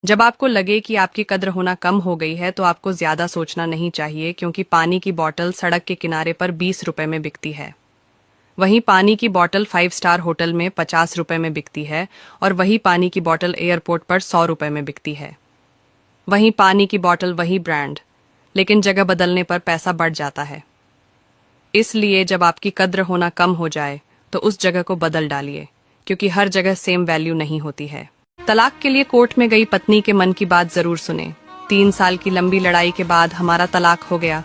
जब आपको लगे कि आपकी कद्र होना कम हो गई है तो आपको ज्यादा सोचना नहीं चाहिए, क्योंकि पानी की बोतल सड़क के किनारे पर 20 रुपए में बिकती है। वहीं पानी की बोतल 5 स्टार होटल में 50 रुपए में बिकती है, और वही पानी की बोतल एयरपोर्ट पर 100 रुपए में बिकती है। वहीं पानी की बोतल वही ब्रांड, लेकिन जगह बदलने पर पैसा बढ़ जाता है। इसलिए जब आपकी कद्र होना कम हो जाए तो उस जगह को बदल डालिए, क्योंकि हर जगह सेम वैल्यू नहीं होती है। तलाक के लिए कोर्ट में गई पत्नी के मन की बात जरूर सुने। 3 साल की लंबी लड़ाई के बाद हमारा तलाक हो गया।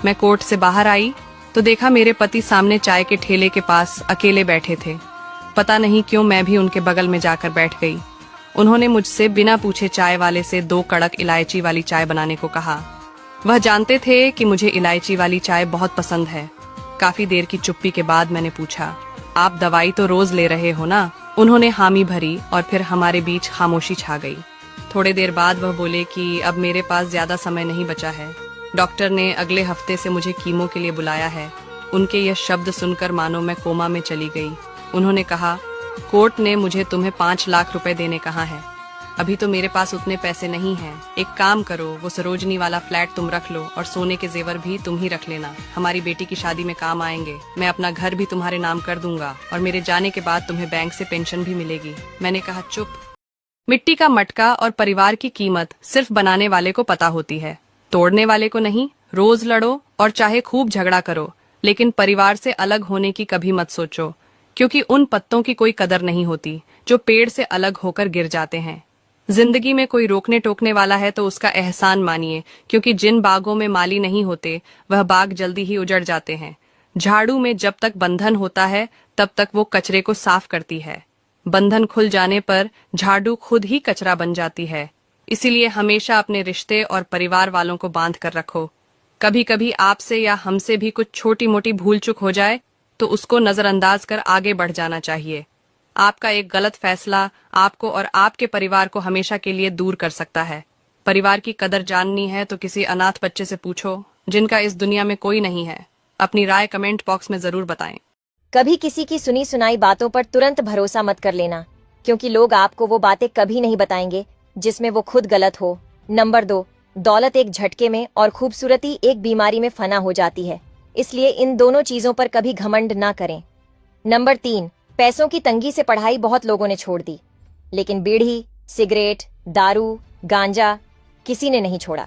मैं कोर्ट से बाहर आई तो देखा मेरे पति सामने चाय के ठेले के पास अकेले बैठे थे। पता नहीं क्यों मैं भी उनके बगल में जाकर बैठ गई। उन्होंने मुझसे बिना पूछे चाय वाले से 2 कड़क इलायची वाली चाय बनाने को कहा। वह जानते थे कि मुझे इलायची वाली चाय बहुत पसंद है। काफी देर की चुप्पी के बाद मैंने पूछा, आप दवाई तो रोज ले रहे हो ना? उन्होंने हामी भरी और फिर हमारे बीच खामोशी छा गई। थोड़े देर बाद वह बोले कि अब मेरे पास ज्यादा समय नहीं बचा है। डॉक्टर ने अगले हफ्ते से मुझे कीमो के लिए बुलाया है। उनके यह शब्द सुनकर मानो मैं कोमा में चली गई। उन्होंने कहा, कोर्ट ने मुझे तुम्हें 5 लाख रुपए देने कहा है। अभी तो मेरे पास उतने पैसे नहीं हैं। एक काम करो, वो सरोजनी वाला फ्लैट तुम रख लो और सोने के जेवर भी तुम ही रख लेना। हमारी बेटी की शादी में काम आएंगे। मैं अपना घर भी तुम्हारे नाम कर दूंगा और मेरे जाने के बाद तुम्हें बैंक से पेंशन भी मिलेगी। मैंने कहा, चुप। मिट्टी का मटका और परिवार की कीमत सिर्फ बनाने वाले को पता होती है, तोड़ने वाले को नहीं। रोज लड़ो और चाहे खूब झगड़ा करो, लेकिन परिवार से अलग होने की कभी मत सोचो, क्योंकि उन पत्तों की कोई कदर नहीं होती जो पेड़ से अलग होकर गिर जाते हैं। जिंदगी में कोई रोकने टोकने वाला है तो उसका एहसान मानिए, क्योंकि जिन बागों में माली नहीं होते वह बाग जल्दी ही उजड़ जाते हैं। झाड़ू में जब तक बंधन होता है तब तक वो कचरे को साफ करती है। बंधन खुल जाने पर झाड़ू खुद ही कचरा बन जाती है। इसीलिए हमेशा अपने रिश्ते और परिवार वालों को बांध कर रखो। कभी कभी आपसे या हमसे भी कुछ छोटी मोटी भूल चूक हो जाए तो उसको नजरअंदाज कर आगे बढ़ जाना चाहिए। आपका एक गलत फैसला आपको और आपके परिवार को हमेशा के लिए दूर कर सकता है। परिवार की कदर जाननी है तो किसी अनाथ बच्चे से पूछो, जिनका इस दुनिया में कोई नहीं है। अपनी राय कमेंट बॉक्स में जरूर बताएं। कभी किसी की सुनी सुनाई बातों पर तुरंत भरोसा मत कर लेना, क्योंकि लोग आपको वो बातें कभी नहीं बताएंगे जिसमें वो खुद गलत हो। नंबर 2, दौलत एक झटके में और खूबसूरती एक बीमारी में फना हो जाती है, इसलिए इन दोनों चीजों पर कभी घमंड ना करें। नंबर 3, पैसों की तंगी से पढ़ाई बहुत लोगों ने छोड़ दी, लेकिन बीड़ी, सिगरेट, दारू, गांजा किसी ने नहीं छोड़ा।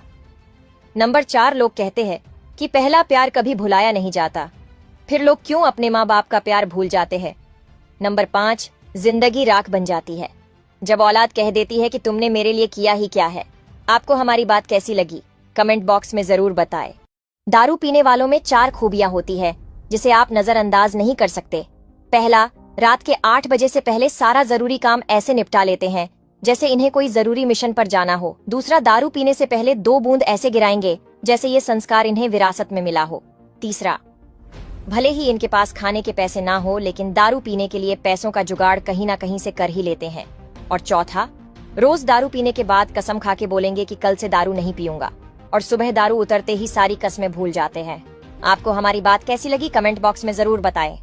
नंबर 4, लोग कहते हैं कि पहला प्यार कभी भुलाया नहीं जाता, फिर लोग क्यों अपने माँ बाप का प्यार भूल जाते हैं। नंबर 5, जिंदगी राख बन जाती है जब औलाद कह देती है कि तुमने मेरे लिए किया ही क्या है। आपको हमारी बात कैसी लगी कमेंट बॉक्स में जरूर बताएं। दारू पीने वालों में 4 खूबियां होती है जिसे आप नजरअंदाज नहीं कर सकते। पहला, रात के 8 बजे से पहले सारा जरूरी काम ऐसे निपटा लेते हैं जैसे इन्हें कोई जरूरी मिशन पर जाना हो। दूसरा, दारू पीने से पहले 2 बूंद ऐसे गिराएंगे जैसे ये संस्कार इन्हें विरासत में मिला हो। तीसरा, भले ही इनके पास खाने के पैसे ना हो, लेकिन दारू पीने के लिए पैसों का जुगाड़ कहीं ना कहीं से कर ही लेते हैं। और चौथा, रोज दारू पीने के बाद कसम खा के बोलेंगे कि कल से दारू नहीं पीऊंगा, और सुबह दारू उतरते ही सारी कस्में भूल जाते हैं। आपको हमारी बात कैसी लगी कमेंट बॉक्स में जरूर बताएं।